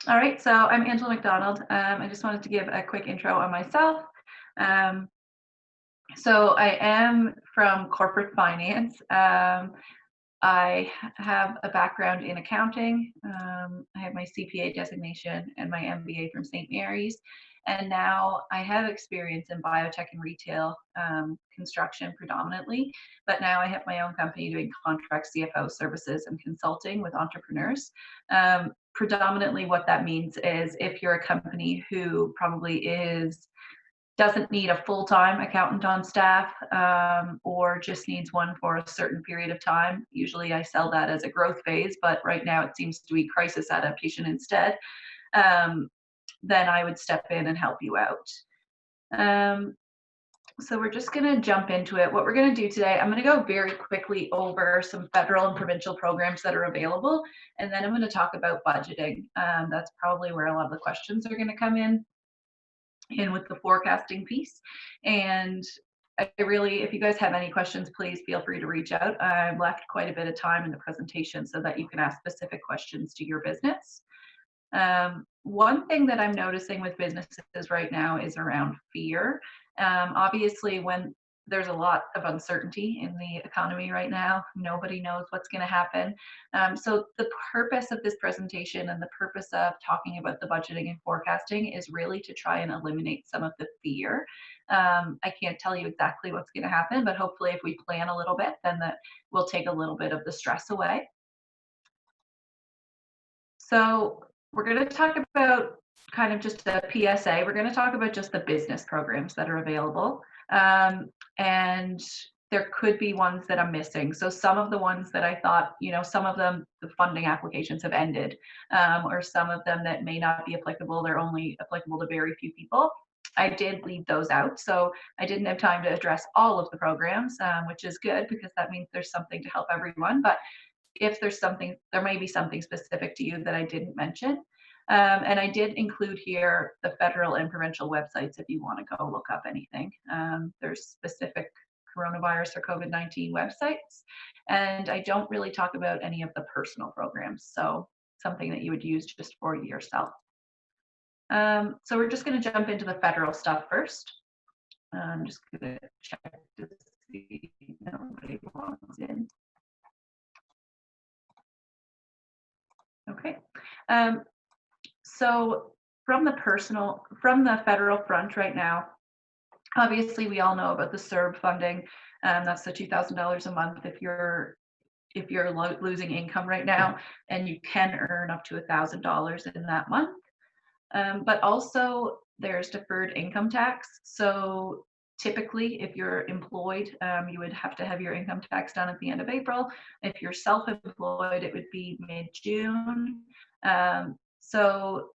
All right, so I'm Angela MacDonald. I just wanted to give a quick intro on myself. Um, so I am from corporate finance. I have a background in accounting. I have my CPA designation and my MBA from St. Mary's. And now I have experience in biotech and retail, construction predominantly. But now I have my own company doing contract CFO services and consulting with entrepreneurs. Predominantly, what that means is if you're a company who probably doesn't need a full-time accountant on staff, or just needs one for a certain period of time. Usually I sell that as a growth phase, but right now it seems to be crisis adaptation instead. Um, then I would step in and help you out. Um, so we're just going to jump into it. What we're going to do today, I'm going to go very quickly over some federal and provincial programs that are available, and then I'm going to talk about budgeting. That's probably where a lot of the questions are going to come in with the forecasting piece. And I really, if you guys have any questions, please feel free to reach out. I've left quite a bit of time in the presentation so that you can ask specific questions to your business. One thing that I'm noticing with businesses right now is around fear. Obviously, when there's a lot of uncertainty in the economy right now, nobody knows what's going to happen. So the purpose of this presentation and the purpose of talking about the budgeting and forecasting is really to try and eliminate some of the fear. I can't tell you exactly what's going to happen, but hopefully if we plan a little bit, then that will take a little bit of the stress away. So we're going to talk about kind of just a PSA. We're going to talk about just the business programs that are available. And there could be ones that I'm missing. So some of the ones that I thought, some of them, the funding applications have ended, or some of them that may not be applicable, they're only applicable to very few people. I did leave those out. So I didn't have time to address all of the programs, which is good because that means there's something to help everyone. But if there's something, there may be something specific to you that I didn't mention. And I did include here the federal and provincial websites if you want to go look up anything. There's specific coronavirus or COVID-19 websites. And I don't really talk about any of the personal programs. So something that you would use just for yourself. So we're just going to jump into the federal stuff first. I'm just going to check to see if nobody wants in. Okay. So from the federal front right now, obviously we all know about the CERB funding. That's the $2,000 a month if you're losing income right now, and you can earn up to $1,000 in that month. But also there's deferred income tax. So typically, if you're employed, you would have to have your income tax done at the end of April. If you're self-employed, it would be mid-June. So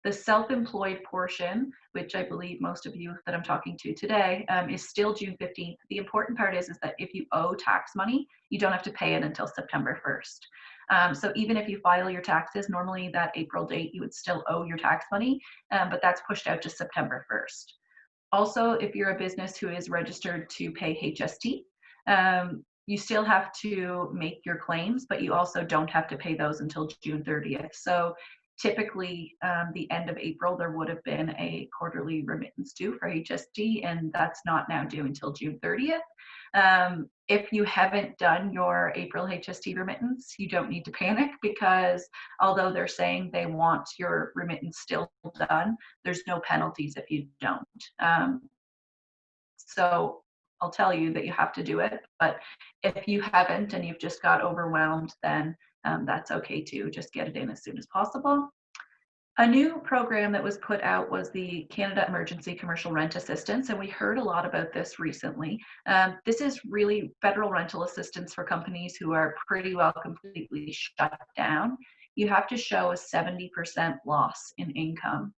the self-employed portion, which I believe most of you that I'm talking to today, is still June 15th. The important part is that if you owe tax money, you don't have to pay it until September 1st. So even if you file your taxes, normally that April date, you would still owe your tax money, but that's pushed out to September 1st. Also, if you're a business who is registered to pay HST, you still have to make your claims, but you also don't have to pay those until June 30th. So typically, the end of April, there would have been a quarterly remittance due for HST, and that's not now due until June 30th. If you haven't done your April HST remittance, you don't need to panic because although they're saying they want your remittance still done, there's no penalties if you don't. So I'll tell you that you have to do it, but if you haven't and you've just got overwhelmed, then that's okay too. Just get it in as soon as possible. A new program that was put out was the Canada Emergency Commercial Rent Assistance, and we heard a lot about this recently. This is really federal rental assistance for companies who are pretty well completely shut down. You have to show a 70% loss in income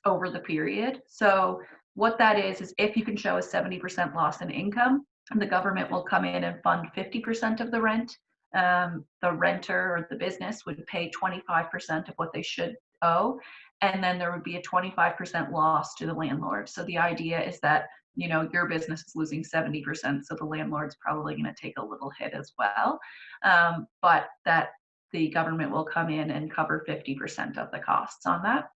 over the period. So what that is if you can show a 70% loss in income, the government will come in and fund 50% of the rent. The renter or the business would pay 25% of what they should owe, and then there would be a 25% loss to the landlord. So the idea is that your business is losing 70%, so the landlord's probably going to take a little hit as well, but that the government will come in and cover 50% of the costs on that.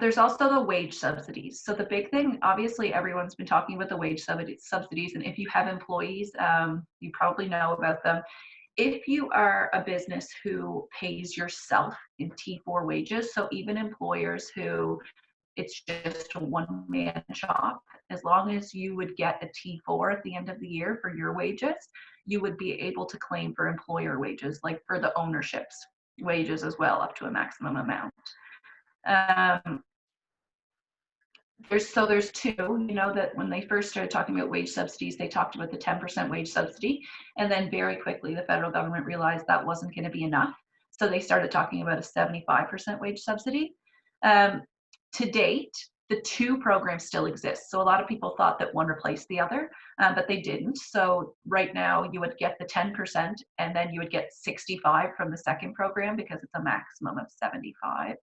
There's also the wage subsidies. So the big thing, obviously, everyone's been talking about the wage subsidies, and if you have employees, you probably know about them. If you are a business who pays yourself in T4 wages, so even employers who it's just a one-man shop, as long as you would get a T4 at the end of the year for your wages, you would be able to claim for employer wages, like for the ownership's wages as well, up to a maximum amount. There's two, that when they first started talking about wage subsidies, they talked about the 10% wage subsidy. And then very quickly, the federal government realized that wasn't going to be enough. So they started talking about a 75% wage subsidy. To date, the two programs still exist. So a lot of people thought that one replaced the other, but they didn't. So right now you would get the 10% and then you would get 65 from the second program because it's a maximum of 75.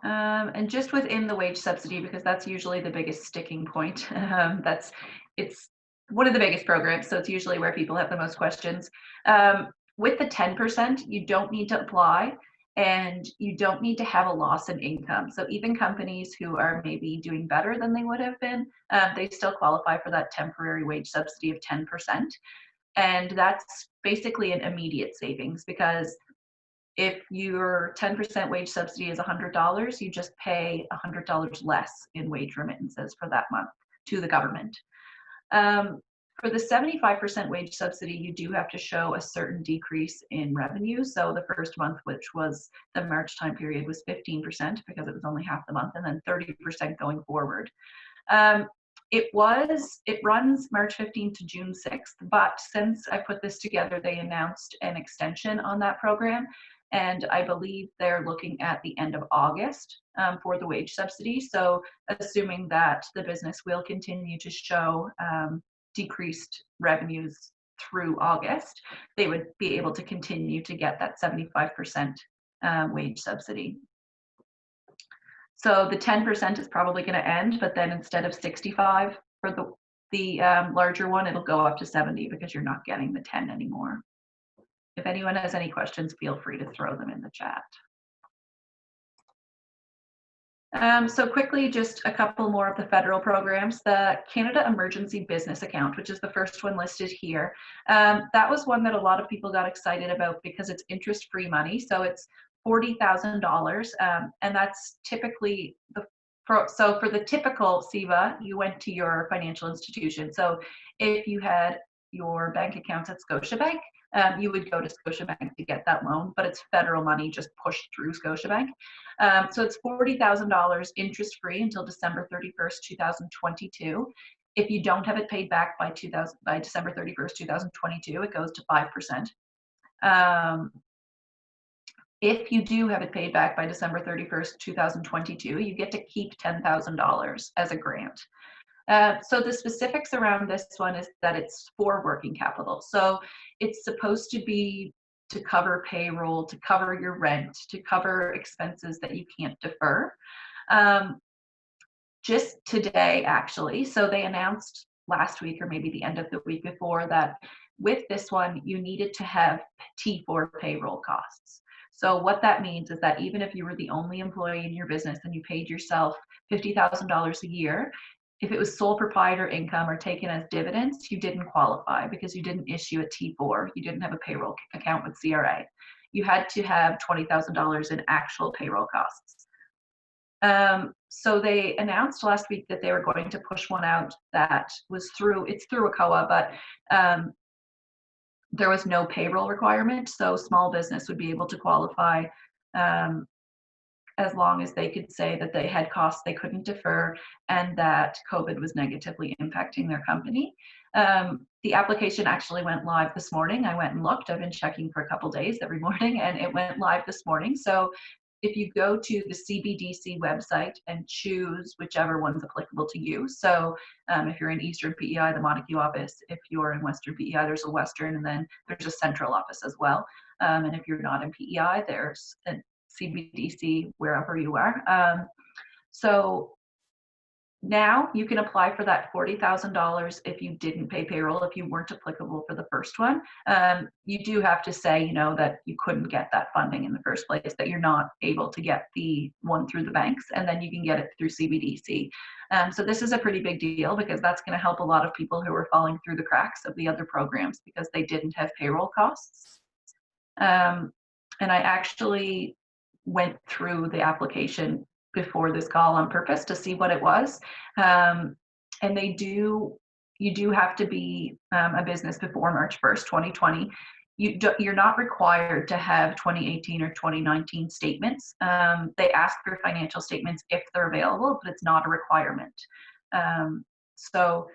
And just within the wage subsidy, because that's usually the biggest sticking point, it's one of the biggest programs, so it's usually where people have the most questions. With the 10%, you don't need to apply and you don't need to have a loss in income. So even companies who are maybe doing better than they would have been, they still qualify for that temporary wage subsidy of 10%. And that's basically an immediate savings, because if your 10% wage subsidy is $100, you just pay $100 less in wage remittances for that month to the government. For the 75% wage subsidy, you do have to show a certain decrease in revenue. So the first month, which was the March time period, was 15% because it was only half the month, and then 30% going forward. It runs March 15th to June 6th, but since I put this together, they announced an extension on that program. And I believe they're looking at the end of August for the wage subsidy. So assuming that the business will continue to show decreased revenues through August, they would be able to continue to get that 75% wage subsidy. So the 10% is probably going to end, but then instead of 65 for the larger one, it'll go up to 70 because you're not getting the 10 anymore. If anyone has any questions, feel free to throw them in the chat. So quickly, just a couple more of the federal programs. The Canada Emergency Business Account, which is the first one listed here. That was one that a lot of people got excited about because it's interest-free money. So it's $40,000, and that's typically so for the typical CEBA, you went to your financial institution. So if you had your bank accounts at Scotiabank, you would go to Scotiabank to get that loan, but it's federal money just pushed through Scotiabank. So it's $40,000 interest-free until December 31st, 2022. If you don't have it paid back by December 31st, 2022, it goes to 5%. If you do have it paid back by December 31st, 2022, you get to keep $10,000 as a grant. So the specifics around this one is that it's for working capital. So it's supposed to be to cover payroll, to cover your rent, to cover expenses that you can't defer. Just today, actually, so they announced last week or maybe the end of the week before that with this one, you needed to have T4 payroll costs. So what that means is that even if you were the only employee in your business and you paid yourself $50,000 a year, if it was sole proprietor income or taken as dividends, you didn't qualify because you didn't issue a T4. You didn't have a payroll account with CRA. You had to have $20,000 in actual payroll costs. So they announced last week that they were going to push one out that was through a COA, but there was no payroll requirement. So small business would be able to qualify as long as they could say that they had costs they couldn't defer and that COVID was negatively impacting their company. The application actually went live this morning. I went and looked. I've been checking for a couple days every morning, and it went live this morning. So if you go to the CBDC website and choose whichever one's applicable to you. So if you're in Eastern PEI, the Montague office. If you're in Western PEI, there's a Western, and then there's a Central office as well. And if you're not in PEI, there's a CBDC wherever you are. So Now you can apply for that $40,000 if you didn't pay payroll, if you weren't applicable for the first one. You do have to say, you know, that you couldn't get that funding in the first place, that you're not able to get the one through the banks, and then you can get it through CBDC. So this is a pretty big deal because that's going to help a lot of people who are falling through the cracks of the other programs because they didn't have payroll costs. And I actually went through the application before this call on purpose to see what it was. And you do have to be a business before March 1st, 2020. You're not required to have 2018 or 2019 statements. They ask for financial statements if they're available, but it's not a requirement. So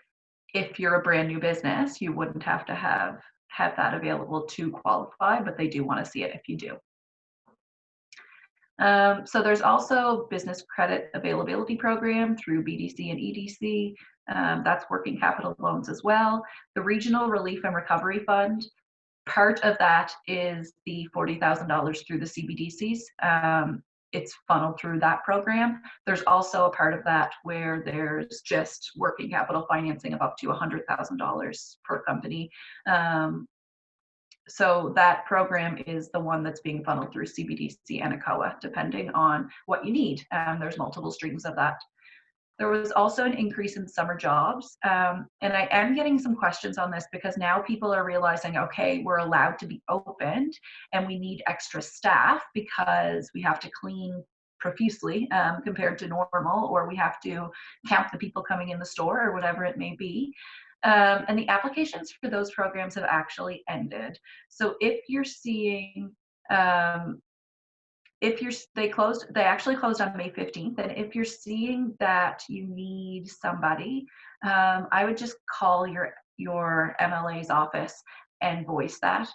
if you're a brand new business, you wouldn't have to have that available to qualify, but they do want to see it if you do. So there's also business credit availability program through BDC and EDC. That's working capital loans as well. The Regional Relief and Recovery Fund, part of that is the $40,000 through the CBDCs. It's funneled through that program. There's also a part of that where there's just working capital financing of up to $100,000 per company. So that program is the one that's being funneled through CBDC and ACOA, depending on what you need. There's multiple streams of that. There was also an increase in summer jobs. And I am getting some questions on this because now people are realizing, okay, we're allowed to be opened and we need extra staff because we have to clean profusely compared to normal, or we have to count the people coming in the store or whatever it may be. And the applications for those programs have actually ended. So if you're seeing, they actually closed on May 15th. And if you're seeing that you need somebody, I would just call your MLA's office and voice that.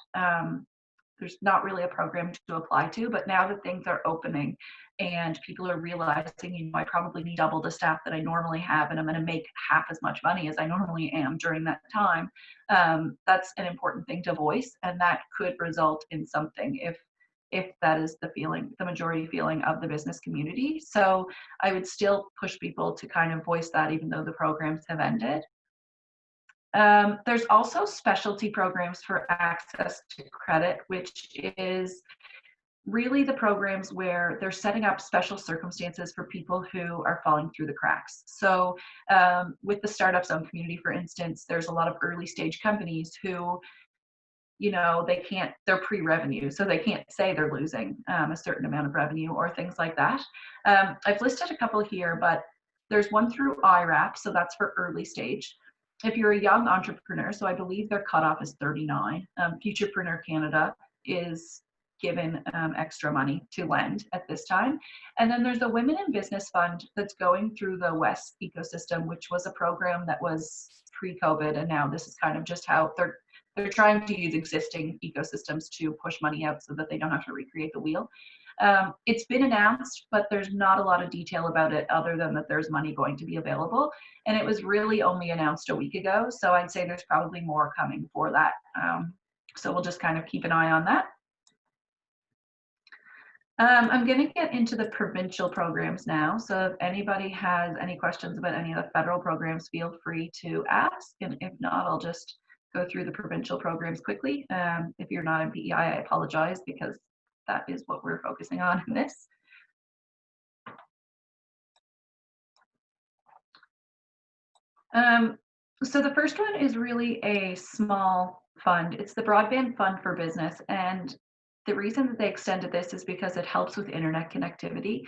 There's not really a program to apply to, but now that things are opening and people are realizing, you know, I probably need double the staff that I normally have, and I'm going to make half as much money as I normally am during that time. That's an important thing to voice, and that could result in something if that is the majority feeling of the business community. So I would still push people to kind of voice that even though the programs have ended. There's also specialty programs for access to credit, which is really the programs where they're setting up special circumstances for people who are falling through the cracks. So with the Startup Zone community, for instance, there's a lot of early stage companies who, you know, they're pre-revenue, so they can't say they're losing a certain amount of revenue or things like that. I've listed a couple here, but there's one through IRAP, so that's for early stage. If you're a young entrepreneur, so I believe their cutoff is 39, Futurepreneur Canada is given extra money to lend at this time. And then there's the Women in Business Fund that's going through the WES ecosystem, which was a program that was pre-COVID, and now this is kind of just how they're trying to use existing ecosystems to push money out so that they don't have to recreate the wheel. It's been announced, but there's not a lot of detail about it other than that there's money going to be available. And it was really only announced a week ago. So I'd say there's probably more coming for that. So we'll just kind of keep an eye on that. I'm going to get into the provincial programs now. So if anybody has any questions about any of the federal programs, feel free to ask. And if not, I'll just go through the provincial programs quickly. If you're not in PEI, I apologize because that is what we're focusing on in this. So the first one is really a small fund. It's the Broadband Fund for Business. And the reason that they extended this is because it helps with internet connectivity.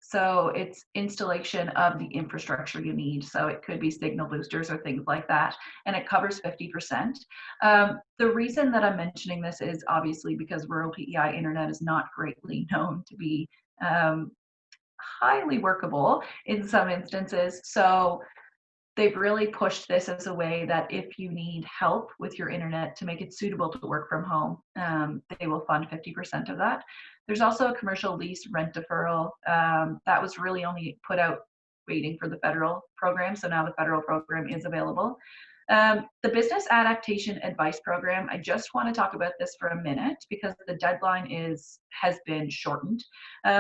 So it's installation of the infrastructure you need. So it could be signal boosters or things like that. And it covers 50%. The reason that I'm mentioning this is obviously because rural PEI internet is not greatly known to be highly workable in some instances. So they've really pushed this as a way that if you need help with your internet to make it suitable to work from home, they will fund 50% of that. There's also a commercial lease rent deferral that was really only put out waiting for the federal program. So now the federal program is available. The Business Adaptation Advice Program, I just want to talk about this for a minute because the deadline has been shortened.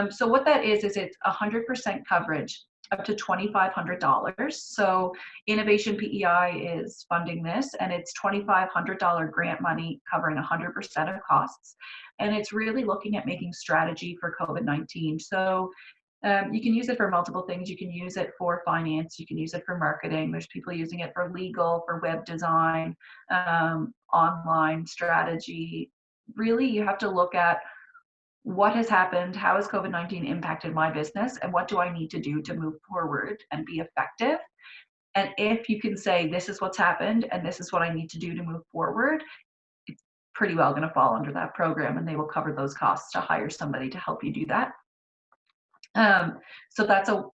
So what that is it's 100% coverage up to $2,500. So Innovation PEI is funding this, and it's $2,500 grant money covering 100% of costs. And it's really looking at making strategy for COVID-19. So you can use it for multiple things. You can use it for finance. You can use it for marketing. There's people using it for legal, for web design, online strategy. Really, you have to look at what has happened, how has COVID-19 impacted my business, and what do I need to do to move forward and be effective? And if you can say, this is what's happened and this is what I need to do to move forward, it's pretty well going to fall under that program, and they will cover those costs to hire somebody to help you do that. So that's a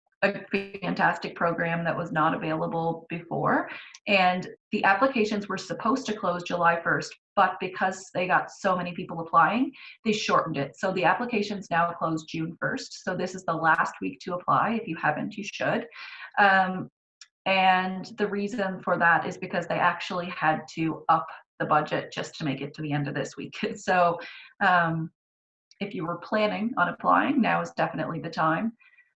fantastic program that was not available before. And the applications were supposed to close July 1st, but because they got so many people applying, they shortened it. So the applications now close June 1st. So this is the last week to apply. If you haven't, you should. And the reason for that is because they actually had to up the budget just to make it to the end of this week. So if you were planning on applying, now is definitely the time.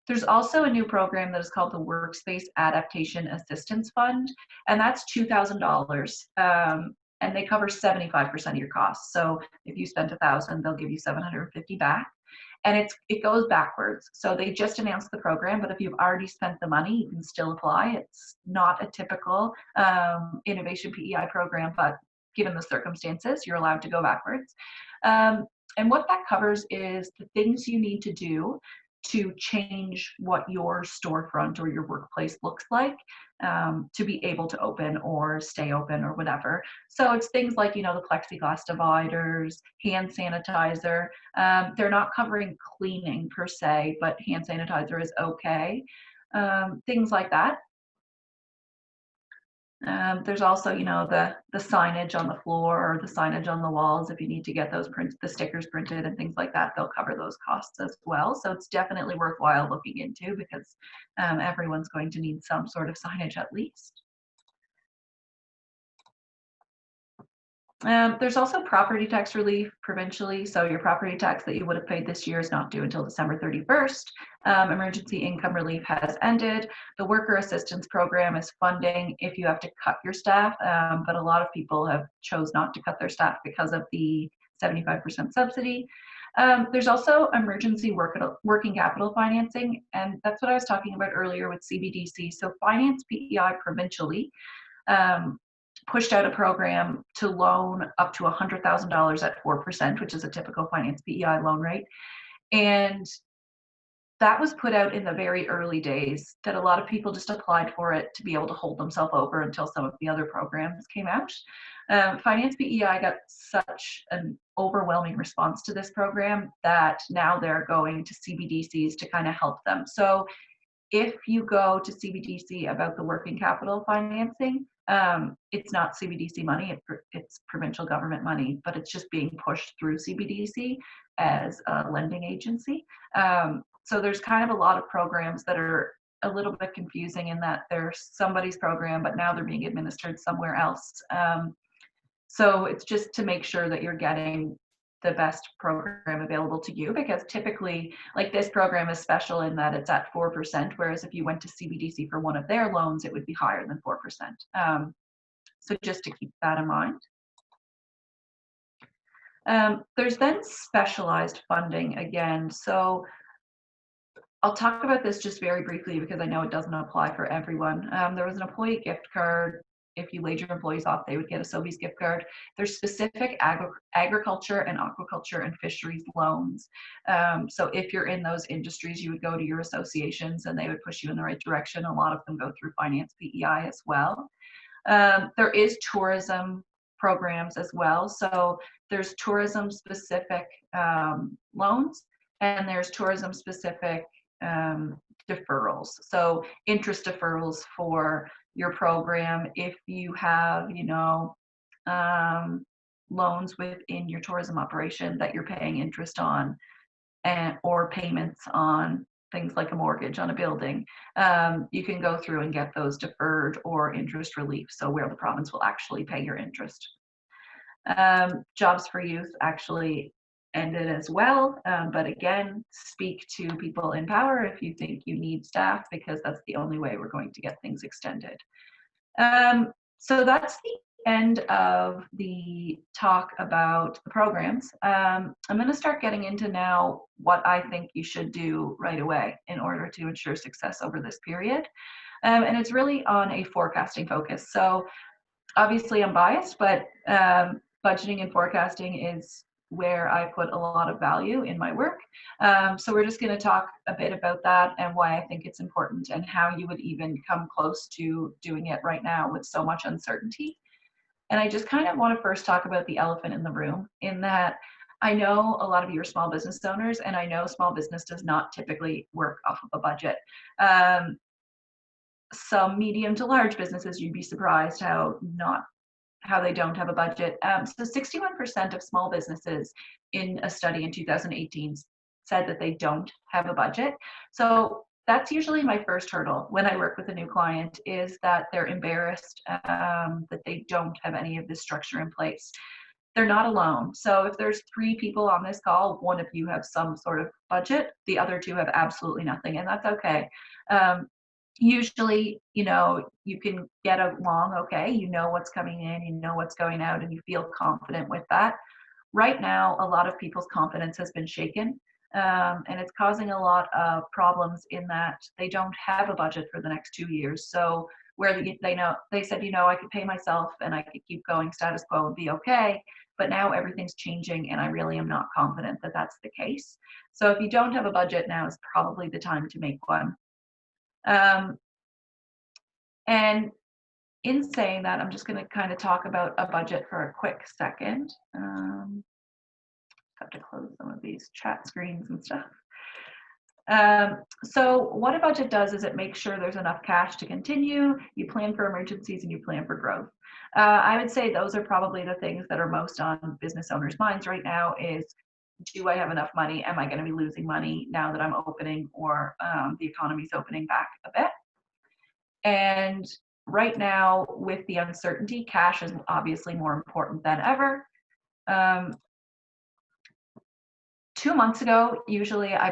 There's also a new program that is called the Workspace Adaptation Assistance Fund, and that's $2,000, and they cover 75% of your costs. So if you spent $1,000, they'll give you $750 back, and it goes backwards. So they just announced the program, but if you've already spent the money, you can still apply. It's not a typical Innovation PEI program, but given the circumstances, you're allowed to go backwards. And what that covers is the things you need to do to change what your storefront or your workplace looks like to be able to open or stay open or whatever. So it's things like, the plexiglass dividers, hand sanitizer. They're not covering cleaning per se, but hand sanitizer is okay. Things like that. There's also, the signage on the floor or the signage on the walls. If you need to get those the stickers printed and things like that, they'll cover those costs as well. So it's definitely worthwhile looking into, because everyone's going to need some sort of signage at least. There's also property tax relief provincially. So your property tax that you would have paid this year is not due until December 31st. Emergency income relief has ended. The worker assistance program is funding if you have to cut your staff, but a lot of people have chose not to cut their staff because of the 75% subsidy. There's also emergency working capital financing, and that's what I was talking about earlier with CBDC. So Finance PEI provincially pushed out a program to loan up to $100,000 at 4%, which is a typical Finance PEI loan rate. And that was put out in the very early days, that a lot of people just applied for it to be able to hold themselves over until some of the other programs came out. Finance PEI got such an overwhelming response to this program that now they're going to CBDCs to kind of help them. So if you go to CBDC about the working capital financing, it's not CBDC money, it's provincial government money, but it's just being pushed through CBDC as a lending agency. So there's kind of a lot of programs that are a little bit confusing in that they're somebody's program, but now they're being administered somewhere else. So it's just to make sure that you're getting the best program available to you, because typically, like, this program is special in that it's at 4%, whereas if you went to CBDC for one of their loans, it would be higher than 4%. So just to keep that in mind. There's then specialized funding again. So I'll talk about this just very briefly because I know it doesn't apply for everyone. There was an employee gift card. If you laid your employees off, they would get a Sobeys gift card. There's specific agriculture and aquaculture and fisheries loans. So if you're in those industries, you would go to your associations and they would push you in the right direction. A lot of them go through Finance PEI as well. There is tourism programs as well. So there's tourism specific loans, and there's tourism specific deferrals. So interest deferrals for your program if you have, loans within your tourism operation that you're paying interest on, or payments on things like a mortgage on a building. You can go through and get those deferred or interest relief, so where the province will actually pay your interest. Jobs for Youth actually end it as well. But again, speak to people in power if you think you need staff, because that's the only way we're going to get things extended. So that's the end of the talk about the programs. I'm going to start getting into now what I think you should do right away in order to ensure success over this period. And it's really on a forecasting focus. So obviously I'm biased, but budgeting and forecasting is where I put a lot of value in my work. So we're just going to talk a bit about that and why I think it's important and how you would even come close to doing it right now with so much uncertainty. And I just kind of want to first talk about the elephant in the room, in that I know a lot of you are small business owners, and I know small business does not typically work off of a budget. Some medium to large businesses, you'd be surprised how they don't have a budget. So 61% of small businesses in a study in 2018 said that they don't have a budget. So that's usually my first hurdle when I work with a new client, is that they're embarrassed that they don't have any of this structure in place. They're not alone. So if there's 3 people on this call, one of you have some sort of budget, the other 2 have absolutely nothing, and that's okay. Usually, you can get along okay, what's coming in, what's going out, and you feel confident with that. Right now, a lot of people's confidence has been shaken, and it's causing a lot of problems in that they don't have a budget for the next 2 years. So where they said, I could pay myself and I could keep going status quo and be okay, but now everything's changing, and I really am not confident that that's the case. So if you don't have a budget, now is probably the time to make one. And in saying that, I'm just going to kind of talk about a budget for a quick second. Have to close some of these chat screens and stuff. So what a budget does is it makes sure there's enough cash to continue. You plan for emergencies and you plan for growth. I would say those are probably the things that are most on business owners' minds right now is, do I have enough money? Am I going to be losing money now that I'm opening, or the economy's opening back a bit? And right now, with the uncertainty, cash is obviously more important than ever. 2 months ago, usually I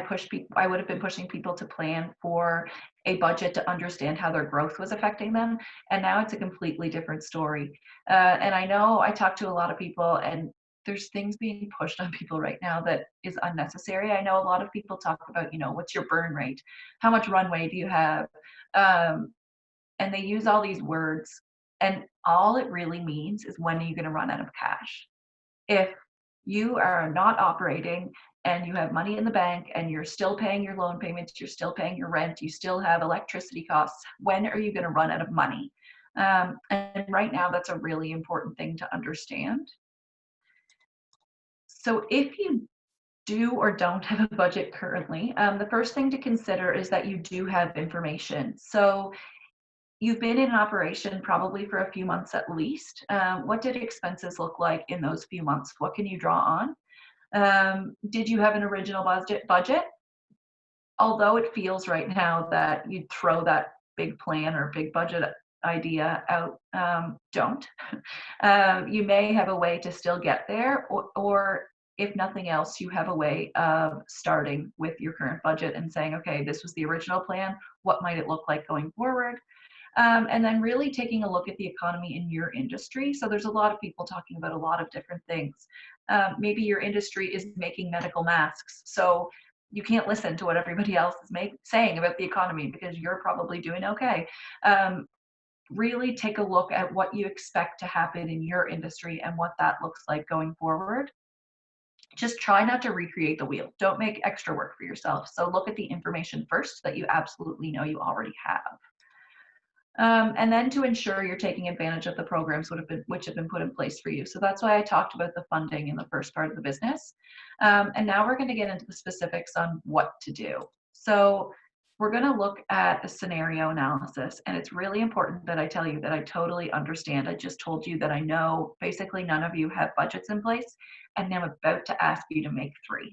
would have been pushing people to plan for a budget to understand how their growth was affecting them. And now it's a completely different story. And I know I talk to a lot of people, and there's things being pushed on people right now that is unnecessary. I know a lot of people talk about, what's your burn rate? How much runway do you have? And they use all these words, and all it really means is, when are you going to run out of cash? If you are not operating and you have money in the bank and you're still paying your loan payments, you're still paying your rent, you still have electricity costs, when are you going to run out of money? And right now, that's a really important thing to understand. So if you do or don't have a budget currently, the first thing to consider is that you do have information. So you've been in operation probably for a few months at least. What did expenses look like in those few months? What can you draw on? Did you have an original budget? Although it feels right now that you'd throw that big plan or big budget idea out, don't. You may have a way to still get there, or if nothing else, you have a way of starting with your current budget and saying, okay, this was the original plan. What might it look like going forward? And then really taking a look at the economy in your industry. So there's a lot of people talking about a lot of different things. Maybe your industry is making medical masks, so you can't listen to what everybody else is saying about the economy because you're probably doing okay. Really take a look at what you expect to happen in your industry and what that looks like going forward. Just try not to recreate the wheel. Don't make extra work for yourself. So look at the information first that you absolutely know you already have. And then to ensure you're taking advantage of the programs which have been put in place for you. So that's why I talked about the funding in the first part of the business. And now we're going to get into the specifics on what to do. So we're going to look at a scenario analysis. And it's really important that I tell you that I totally understand. I just told you that I know basically none of you have budgets in place, and I'm about to ask you to make 3.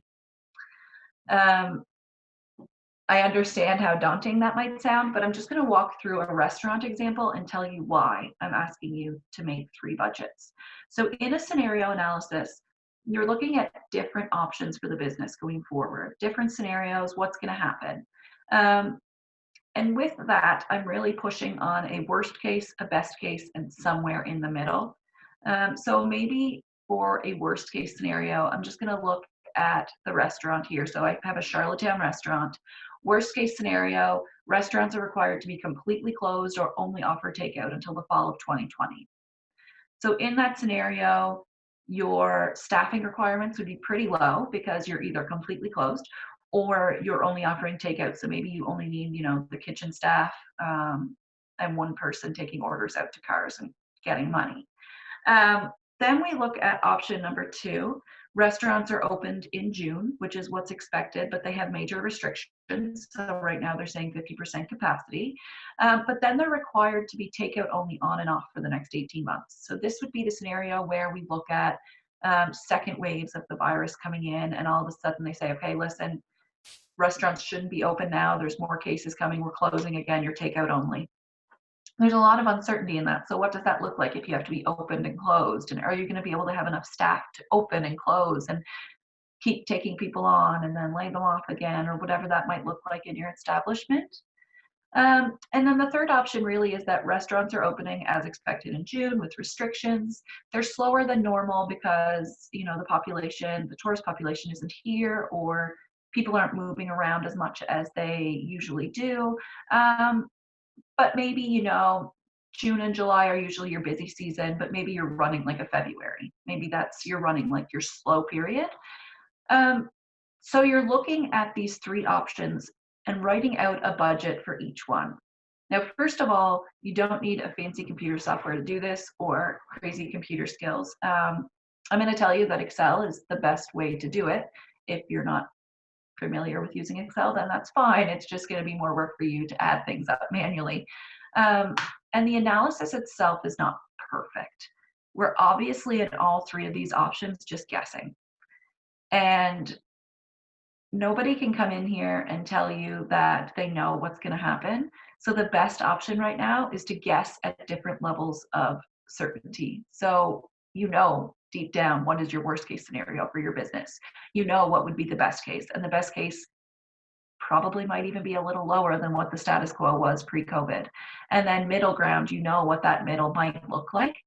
I understand how daunting that might sound, but I'm just going to walk through a restaurant example and tell you why I'm asking you to make 3 budgets. So in a scenario analysis, you're looking at different options for the business going forward, different scenarios, what's going to happen. And with that, I'm really pushing on a worst case, a best case, and somewhere in the middle. So maybe for a worst case scenario, I'm just going to look at the restaurant here. So I have a Charlottetown restaurant. Worst case scenario, restaurants are required to be completely closed or only offer takeout until the fall of 2020. So in that scenario, your staffing requirements would be pretty low because you're either completely closed or you're only offering takeout. So maybe you only need, the kitchen staff and one person taking orders out to cars and getting money. Then we look at option number 2. Restaurants are opened in June, which is what's expected, but they have major restrictions. So right now they're saying 50% capacity, but then they're required to be takeout only on and off for the next 18 months. So this would be the scenario where we look at second waves of the virus coming in, and all of a sudden they say, okay, listen, restaurants shouldn't be open now. There's more cases coming. We're closing again. You're takeout only. There's a lot of uncertainty in that. So what does that look like if you have to be opened and closed? And are you going to be able to have enough staff to open and close and keep taking people on and then lay them off again, or whatever that might look like in your establishment? And then the third option really is that restaurants are opening as expected in June with restrictions. They're slower than normal because, the population, the tourist population isn't here, or people aren't moving around as much as they usually do. But maybe, June and July are usually your busy season, but maybe you're running like a February. Maybe you're running like your slow period. So you're looking at these 3 options and writing out a budget for each one. Now, first of all, you don't need a fancy computer software to do this or crazy computer skills. I'm going to tell you that Excel is the best way to do it. If you're not familiar with using Excel, then that's fine. It's just going to be more work for you to add things up manually. And the analysis itself is not perfect. We're obviously in all 3 of these options just guessing. And nobody can come in here and tell you that they know what's going to happen. So the best option right now is to guess at different levels of certainty. So deep down, what is your worst case scenario for your business? What would be the best case, and the best case probably might even be a little lower than what the status quo was pre-COVID. And then middle ground, what that middle might look like.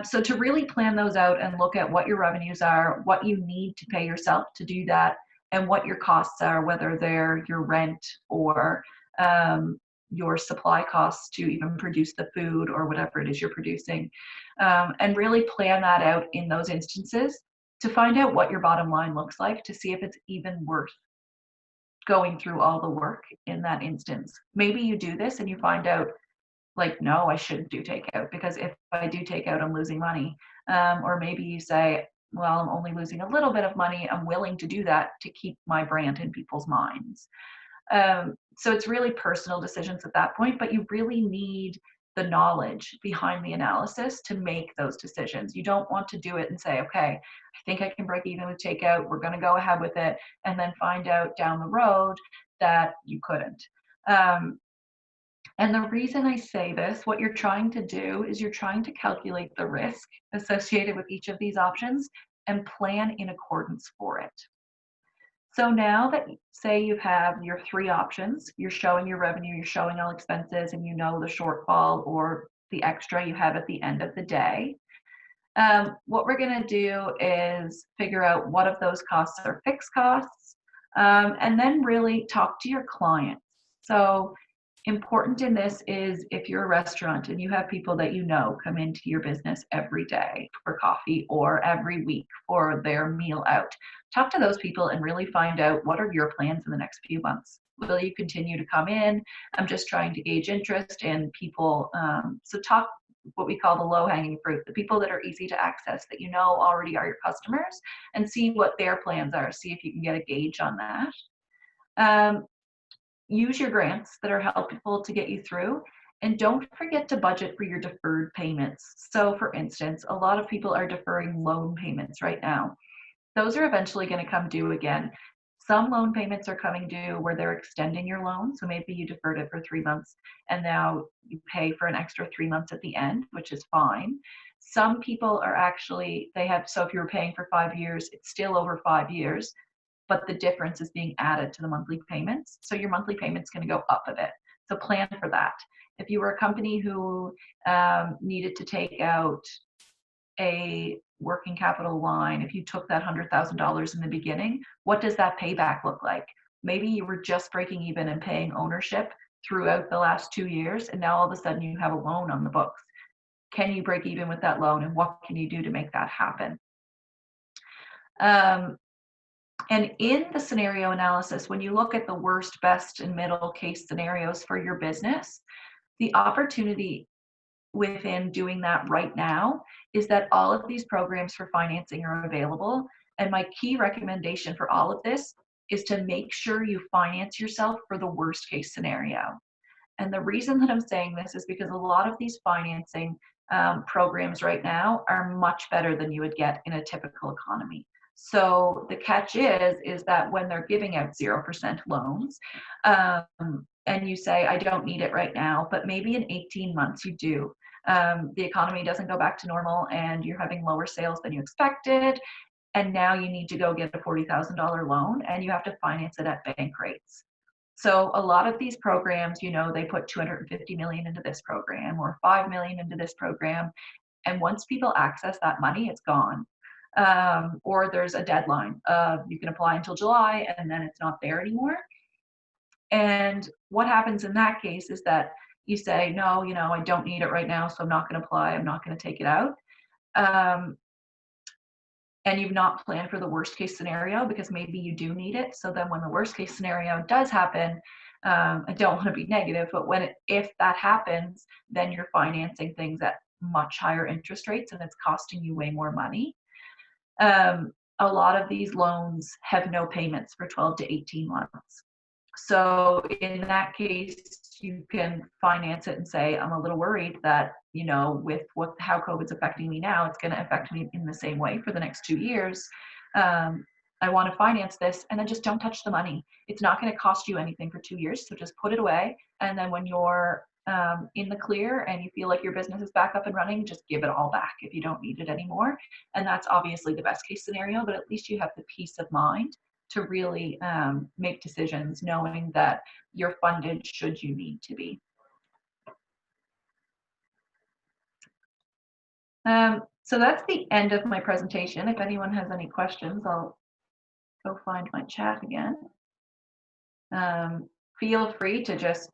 So to really plan those out and look at what your revenues are, what you need to pay yourself to do that, and what your costs are, whether they're your rent or your supply costs to even produce the food or whatever it is you're producing, and really plan that out in those instances to find out what your bottom line looks like, to see if it's even worth going through all the work in that instance. Maybe you do this and you find out, like, no, I shouldn't do takeout, because if I do takeout, I'm losing money. Or maybe you say, well, I'm only losing a little bit of money. I'm willing to do that to keep my brand in people's minds. So it's really personal decisions at that point, but you really need the knowledge behind the analysis to make those decisions. You don't want to do it and say, okay, I think I can break even with takeout. We're going to go ahead with it, and then find out down the road that you couldn't. And the reason I say this, what you're trying to do is you're trying to calculate the risk associated with each of these options and plan in accordance for it. So now that, say you have your 3 options, you're showing your revenue, you're showing all expenses, and the shortfall or the extra you have at the end of the day. What we're going to do is figure out what of those costs are fixed costs, and then really talk to your clients. So important in this is, if you're a restaurant and you have people that come into your business every day for coffee or every week for their meal out, talk to those people and really find out, what are your plans in the next few months? Will you continue to come in? I'm just trying to gauge interest in people. So talk what we call the low-hanging fruit, the people that are easy to access, that already are your customers, and see what their plans are. See if you can get a gauge on that. Use your grants that are helpful to get you through, and don't forget to budget for your deferred payments. So for instance, a lot of people are deferring loan payments right now. Those are eventually going to come due again. Some loan payments are coming due where they're extending your loan. So maybe you deferred it for 3 months and now you pay for an extra 3 months at the end, which is fine. Some people are actually, so if you were paying for 5 years, it's still over 5 years, but the difference is being added to the monthly payments. So your monthly payment's going to go up a bit. So plan for that. If you were a company who needed to take out a working capital line, if you took that $100,000 in the beginning, what does that payback look like? Maybe you were just breaking even and paying ownership throughout the last 2 years, and now all of a sudden you have a loan on the books. Can you break even with that loan, and what can you do to make that happen? And in the scenario analysis, when you look at the worst, best, and middle case scenarios for your business, the opportunity within doing that right now is that all of these programs for financing are available. And my key recommendation for all of this is to make sure you finance yourself for the worst case scenario. And the reason that I'm saying this is because a lot of these financing programs right now are much better than you would get in a typical economy. So the catch is that when they're giving out 0% loans, and you say, I don't need it right now, but maybe in 18 months you do. The economy doesn't go back to normal and you're having lower sales than you expected. And now you need to go get a $40,000 loan and you have to finance it at bank rates. So a lot of these programs, they put 250 million into this program or 5 million into this program. And once people access that money, it's gone. Or there's a deadline. You can apply until July and then it's not there anymore. And what happens in that case is that you say, no, I don't need it right now, so I'm not going to apply. I'm not going to take it out. And you've not planned for the worst case scenario because maybe you do need it. So then when the worst case scenario does happen, I don't want to be negative, but if that happens, then you're financing things at much higher interest rates and it's costing you way more money. A lot of these loans have no payments for 12 to 18 months. So in that case, you can finance it and say, I'm a little worried that, with how COVID's affecting me now, it's going to affect me in the same way for the next 2 years. I want to finance this, and then just don't touch the money. It's not going to cost you anything for 2 years, so just put it away. And then when you're in the clear and you feel like your business is back up and running, just give it all back if you don't need it anymore. And that's obviously the best case scenario, but at least you have the peace of mind to really make decisions knowing that you're funded should you need to be. So that's the end of my presentation. If anyone has any questions, I'll go find my chat again. Feel free to just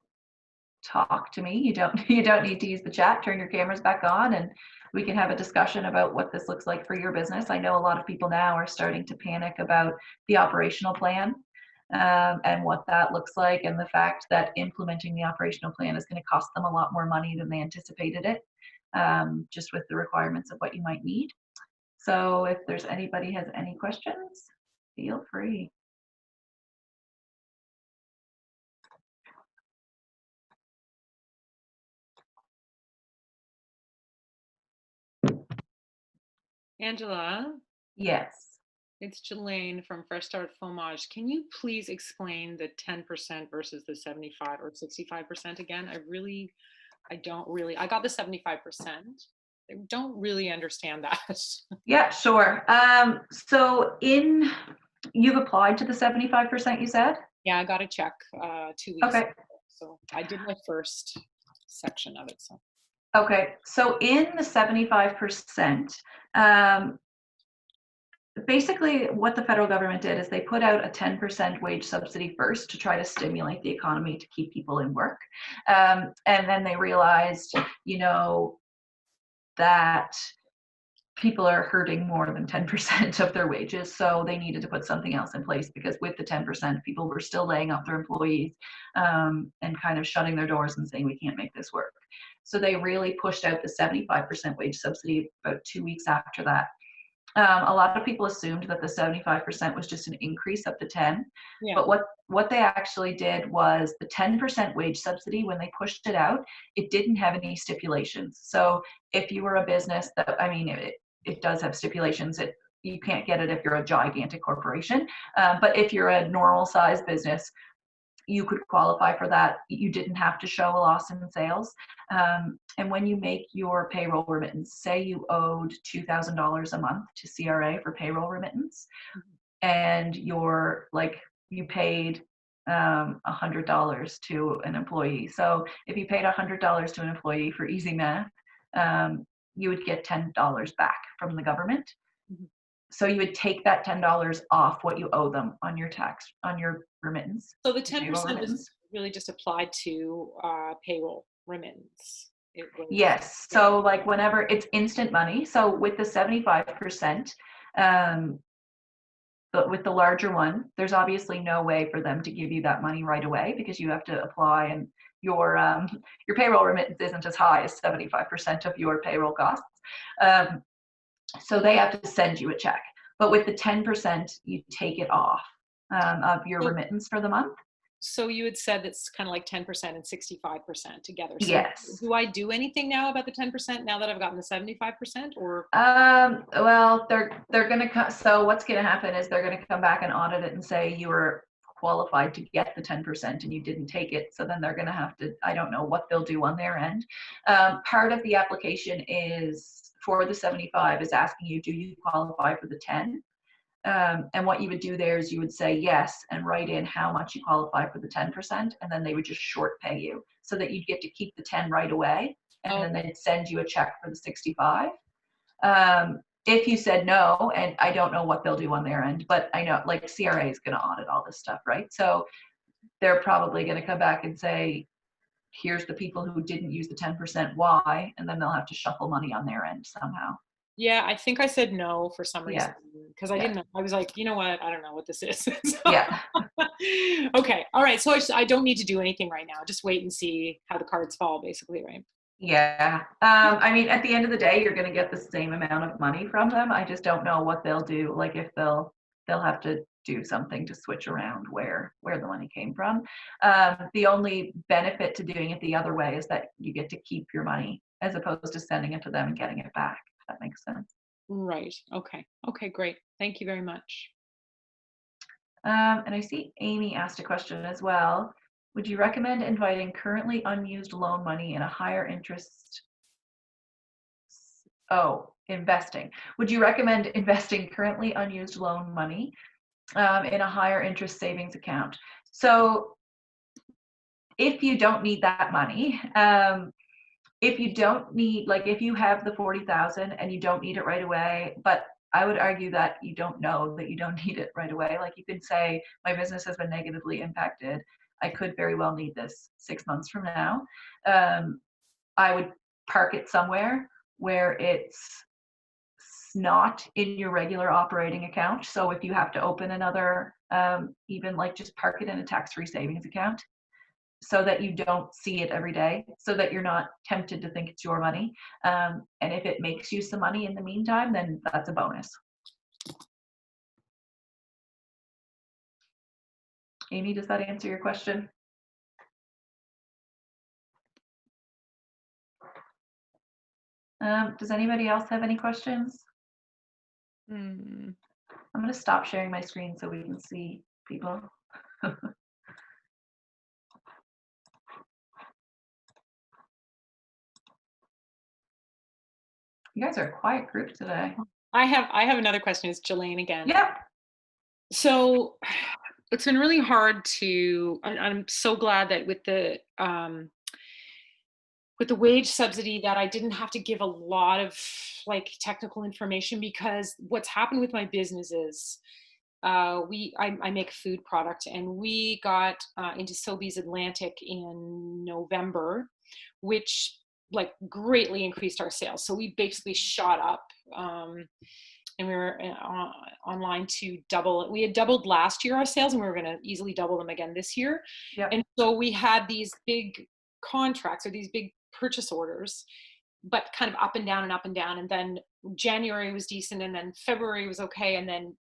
talk to me. You don't need to use the chat. Turn your cameras back on and we can have a discussion about what this looks like for your business. I know a lot of people now are starting to panic about the operational plan and what that looks like, and the fact that implementing the operational plan is going to cost them a lot more money than they anticipated it, just with the requirements of what you might need. So if there's anybody has any questions, feel free. Angela? Yes. It's Jelaine from Fresh Start Fromage. Can you please explain the 10% versus the 75 or 65% again? I got the 75%. I don't really understand that. Yeah, sure. So you've applied to the 75%, you said? Yeah, I got a check 2 weeks ago. So I did my first section of it. So. Okay, so in the 75%, basically what the federal government did is they put out a 10% wage subsidy first to try to stimulate the economy to keep people in work. And then they realized, that people are hurting more than 10% of their wages. So they needed to put something else in place, because with the 10%, people were still laying off their employees and kind of shutting their doors and saying, we can't make this work. So they really pushed out the 75% wage subsidy about 2 weeks after that. A lot of people assumed that the 75% was just an increase of the 10, yeah. But what they actually did was the 10% wage subsidy, when they pushed it out, it didn't have any stipulations. So if you were a business that, it does have stipulations. you can't get it if you're a gigantic corporation. But if you're a normal size business, you could qualify for that. You didn't have to show a loss in sales. And when you make your payroll remittance, say you owed $2,000 a month to CRA for payroll remittance, and you paid $100 to an employee. So if you paid $100 to an employee, for easy math, you would get $10 back from the government. Mhm. So you would take that $10 off what you owe them on your remittance. So the payroll 10% was remittance. really just applied to payroll remittance. It was, Yes. So like whenever it's instant money. So with the 75%, but with the larger one, there's obviously no way for them to give you that money right away, because you have to apply, and your payroll remittance isn't as high as 75% of your payroll costs. So they have to send you a check. But with the 10%, you take it off of your remittance for the month. So you had said that's kind of like 10% and 65% together. So Yes. do I do anything now about the 10% now that I've gotten the 75%, or? Well, they're gonna so what's gonna happen is they're gonna come back and audit it and say you were qualified to get the 10% and you didn't take it. So then they're gonna have to, I don't know what they'll do on their end. Part of the application is for the 75 is asking you, do you qualify for the 10? And what you would do there is you would say yes and write in how much you qualify for the 10%, and then they would just short pay you so that you'd get to keep the 10 right away, and then they'd send you a check for the 65. If you said no, and I don't know what they'll do on their end, but I know like CRA is going to audit all this stuff, right? So they're probably going to come back and say, here's the people who didn't use the 10%, why? And then they'll have to shuffle money on their end somehow. Yeah, I think I said no for some reason, because I Yeah. didn't know. I was like, you know what? I don't know what this is. Yeah. Okay. All right. So I don't need to do anything right now. Just wait and see how the cards fall, basically, right? Yeah. I mean, at the end of the day, you're going to get the same amount of money from them. I just don't know what they'll do. Like if they'll have to do something to switch around where the money came from. The only benefit to doing it the other way is that you get to keep your money as opposed to sending it to them and getting it back. If that makes sense. Right. Okay. Okay, great. Thank you very much. And I see Amy asked a question as well. Would you recommend inviting currently unused loan money in a higher interest? Investing. Would you recommend investing currently unused loan money in a higher interest savings account? So if you don't need that money, if you don't need, like if you have the 40,000 and you don't need it right away, but I would argue that you don't know that you don't need it right away. Like you could say, my business has been negatively impacted. I could very well need this 6 months from now. I would park it somewhere where it's not in your regular operating account. So if you have to open another, even like just park it in a tax-free savings account so that you don't see it every day, so that you're not tempted to think it's your money. And if it makes you some money in the meantime, then that's a bonus. Amy, does that answer your question? Does anybody else have any questions? I'm going to stop sharing my screen so we can see people. You guys are a quiet group today. I have another question. It's Jelaine again. Yeah. So it's been really hard to, I'm so glad that with the wage subsidy that I didn't have to give a lot of like technical information, because what's happened with my business is I make a food product, and we got into Sobeys Atlantic in November, which like greatly increased our sales. So we basically shot up, and we were online to double. We had doubled last year our sales, and we were going to easily double them again this year. Yep. And so we had these big contracts, or these big purchase orders, but kind of up and down and up and down. And then January was decent, and then February was okay, and then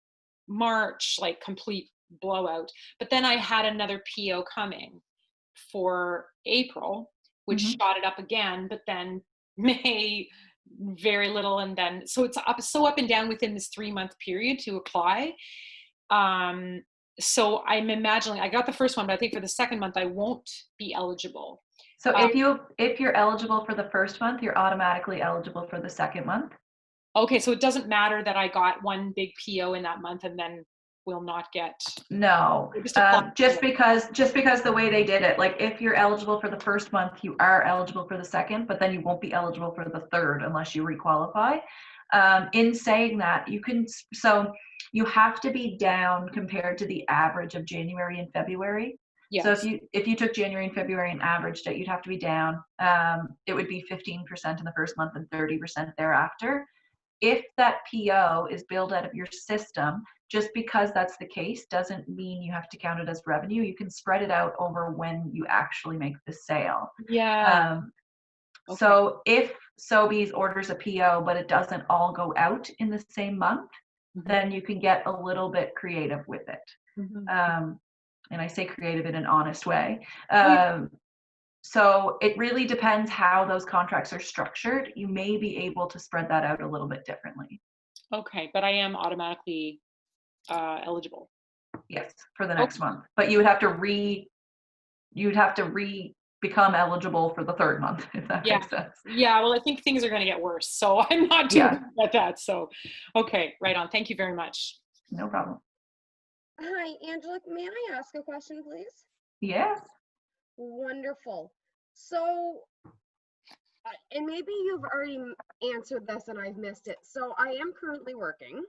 March, like complete blowout. But then I had another PO coming for April, which shot it up again. But then May very little, and then so it's up and down within this 3-month period to apply. So I'm imagining I got the first one, but I think for the second month I won't be eligible. So if you're eligible for the first month, you're automatically eligible for the second month. Okay, so it doesn't matter that I got one big PO in that month and then will not get. No, Just apply. just because the way they did it, like if you're eligible for the first month, you are eligible for the second, but then you won't be eligible for the third unless you requalify. In saying that, so you have to be down compared to the average of January and February. So Yes. if you took January and February and averaged it, you'd have to be down. It would be 15% in the first month and 30% thereafter. If that PO is billed out of your system, just because that's the case doesn't mean you have to count it as revenue. You can spread it out over when you actually make the sale. Yeah. Okay. So if Sobeys orders a PO, but it doesn't all go out in the same month, then you can get a little bit creative with it. And I say creative in an honest way. So it really depends how those contracts are structured. You may be able to spread that out a little bit differently. Okay, but I am automatically eligible. Yes, for the next month. But you would have to become eligible for the third month, if that makes sense. Yeah, well, I think things are going to get worse, so I'm not too worried about that. So, okay, right on. Thank you very much. No problem. Hi, Angela. May I ask a question, please? Yes. Wonderful. So, and maybe you've already answered this and I've missed it. So I am currently working,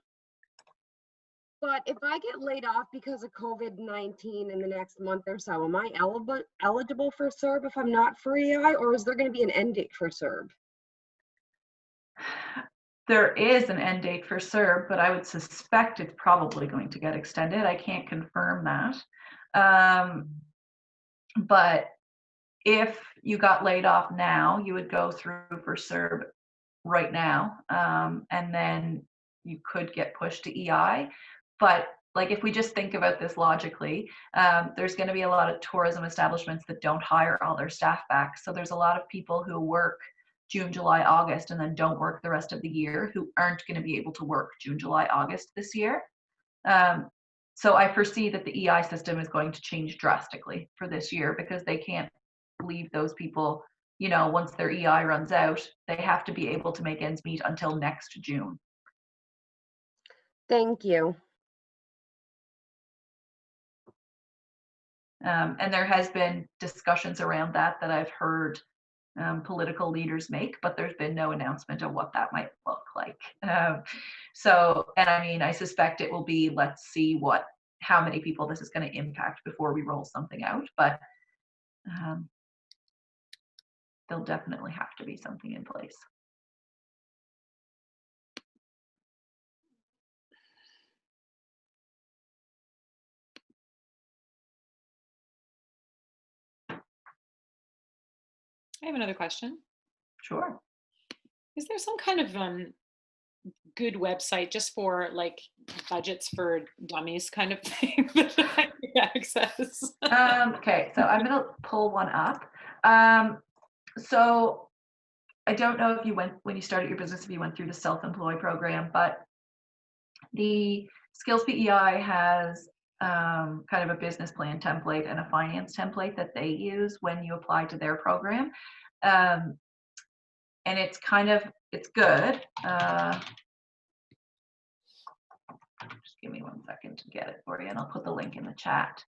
but if I get laid off because of COVID-19 in the next month or so, am I eligible for CERB if I'm not for EI, or is there going to be an end date for CERB? There is an end date for CERB, but I would suspect it's probably going to get extended. I can't confirm that. But if you got laid off now, you would go through for CERB right now, and then you could get pushed to EI. But like if we just think about this logically, there's going to be a lot of tourism establishments that don't hire all their staff back. So there's a lot of people who work June, July, August, and then don't work the rest of the year who aren't going to be able to work June, July, August this year. So I foresee that the EI system is going to change drastically for this year because they can't leave those people, once their EI runs out, they have to be able to make ends meet until next June. Thank you. And there has been discussions around that I've heard political leaders make, but there's been no announcement of what that might look like. And I mean, I suspect it will be, let's see how many people this is going to impact before we roll something out, but there'll definitely have to be something in place. I have another question. Sure. Is there some kind of good website just for like budgets for dummies kind of thing that I can access? Okay, so I'm going to pull one up. So I don't know if when you started your business, if you went through the self-employed program, but the Skills PEI has kind of a business plan template and a finance template that they use when you apply to their program. And it's good. Just give me 1 second to get it for you, and I'll put the link in the chat.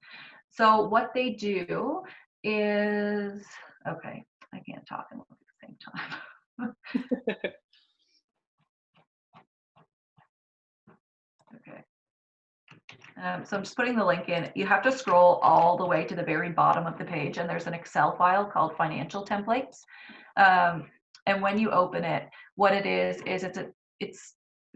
So what they do is, okay, I can't talk and look at the same time. Okay. So I'm just putting the link in. You have to scroll all the way to the very bottom of the page, and there's an Excel file called financial templates. And when you open it, what it is it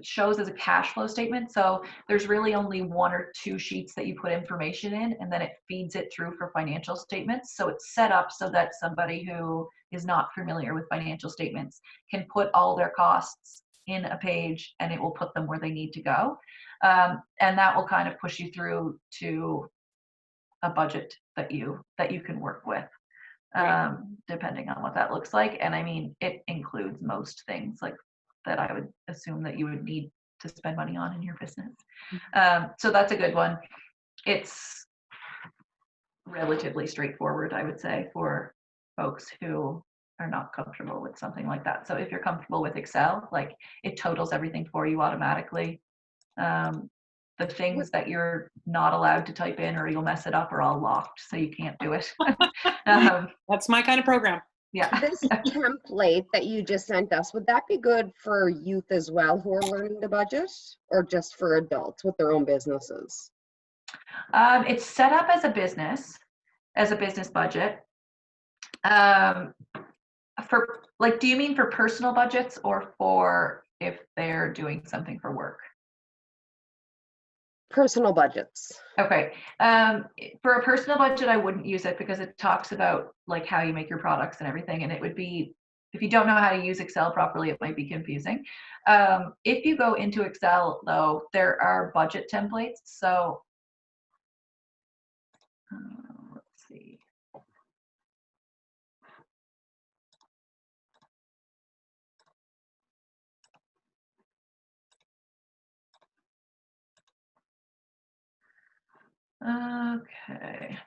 shows as a cash flow statement. So there's really only 1 or 2 sheets that you put information in, and then it feeds it through for financial statements. So it's set up so that somebody who is not familiar with financial statements can put all their costs in a page, and it will put them where they need to go. And that will kind of push you through to a budget that you can work with. Right. depending on what that looks like. And I mean, it includes most things like that I would assume that you would need to spend money on in your business. So that's a good one. It's relatively straightforward, I would say, for folks who are not comfortable with something like that. So if you're comfortable with Excel, like it totals everything for you automatically. The things that you're not allowed to type in or you'll mess it up are all locked, so you can't do it. That's my kind of program. Yeah. This template that you just sent us, would that be good for youth as well who are learning to budget, or just for adults with their own businesses? It's set up as a business budget. For like, do you mean for personal budgets or for if they're doing something for work? Personal budgets. Okay. For a personal budget, I wouldn't use it because it talks about like how you make your products and everything. And it would be, if you don't know how to use Excel properly, it might be confusing. If you go into Excel though, there are budget templates. So let's see. Okay.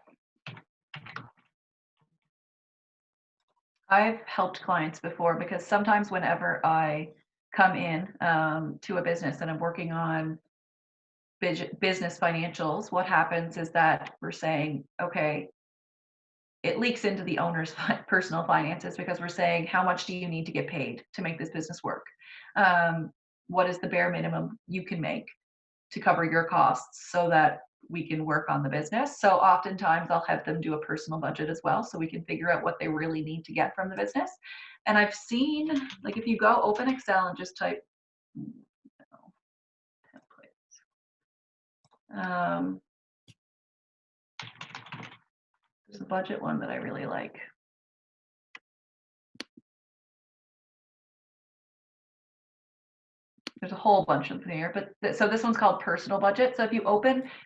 I've helped clients before because sometimes whenever I come in to a business and I'm working on business financials, what happens is that we're saying, okay, it leaks into the owner's personal finances because we're saying, how much do you need to get paid to make this business work? What is the bare minimum you can make to cover your costs so that we can work on the business? So oftentimes I'll have them do a personal budget as well so we can figure out what they really need to get from the business. And I've seen, like, if you go open Excel and just type templates, there's a budget one that I really like. There's a whole bunch of them here, but so this one's called personal budget. So if you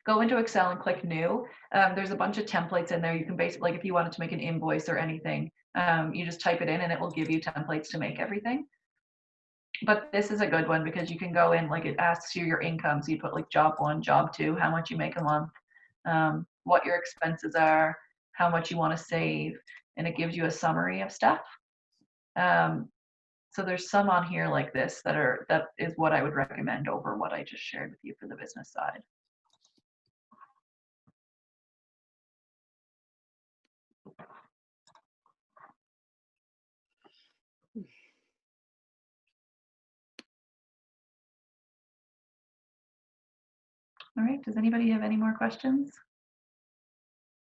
go into Excel and click new, there's a bunch of templates in there. You can basically, like if you wanted to make an invoice or anything, you just type it in and it will give you templates to make everything. But this is a good one because you can go in, like it asks you your income. So you put like job 1, job 2, how much you make a month, what your expenses are, how much you want to save, and it gives you a summary of stuff. So there's some on here like this that is what I would recommend over what I just shared with you for the business side. All right, does anybody have any more questions?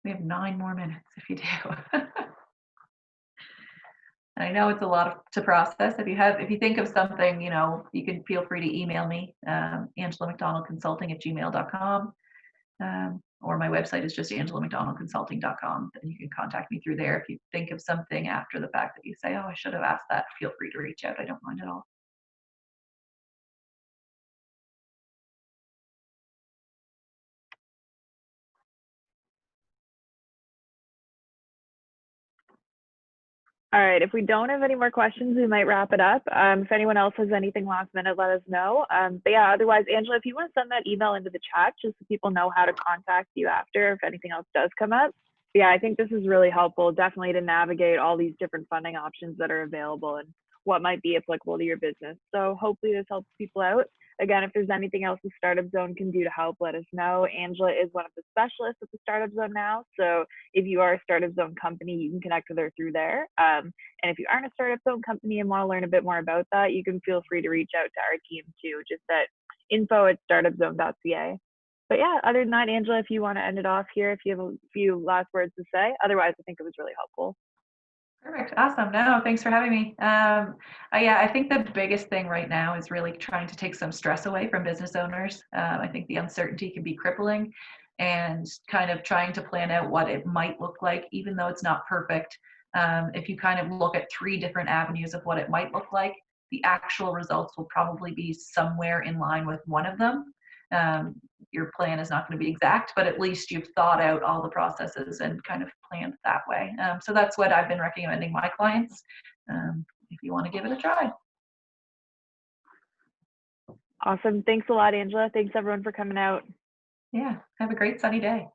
We have 9 more minutes if you do. I know it's a lot to process. If you think of something, you can feel free to email me, AngelaMacDonaldConsulting@gmail.com. Or my website is just AngelaMacDonaldConsulting.com. And you can contact me through there. If you think of something after the fact that you say, oh, I should have asked that, feel free to reach out. I don't mind at all. All right, if we don't have any more questions, we might wrap it up. If anyone else has anything last minute, let us know. But yeah, otherwise, Angela, if you want to send that email into the chat, just so people know how to contact you after if anything else does come up. But yeah, I think this is really helpful, definitely to navigate all these different funding options that are available and what might be applicable to your business. So hopefully this helps people out. Again, if there's anything else the Startup Zone can do to help, let us know. Angela is one of the specialists at the Startup Zone now. So if you are a Startup Zone company, you can connect with her through there. And if you aren't a Startup Zone company and want to learn a bit more about that, you can feel free to reach out to our team too, just at info@startupzone.ca. But yeah, other than that, Angela, if you want to end it off here, if you have a few last words to say, otherwise I think it was really helpful. Perfect. Awesome. No, thanks for having me. Yeah, I think the biggest thing right now is really trying to take some stress away from business owners. I think the uncertainty can be crippling, and kind of trying to plan out what it might look like, even though it's not perfect. If you kind of look at 3 different avenues of what it might look like, the actual results will probably be somewhere in line with one of them. your plan is not going to be exact, but at least you've thought out all the processes and kind of planned that way. So that's what I've been recommending my clients, if you want to give it a try. Awesome. Thanks a lot, Angela. Thanks everyone for coming out. Yeah, have a great sunny day.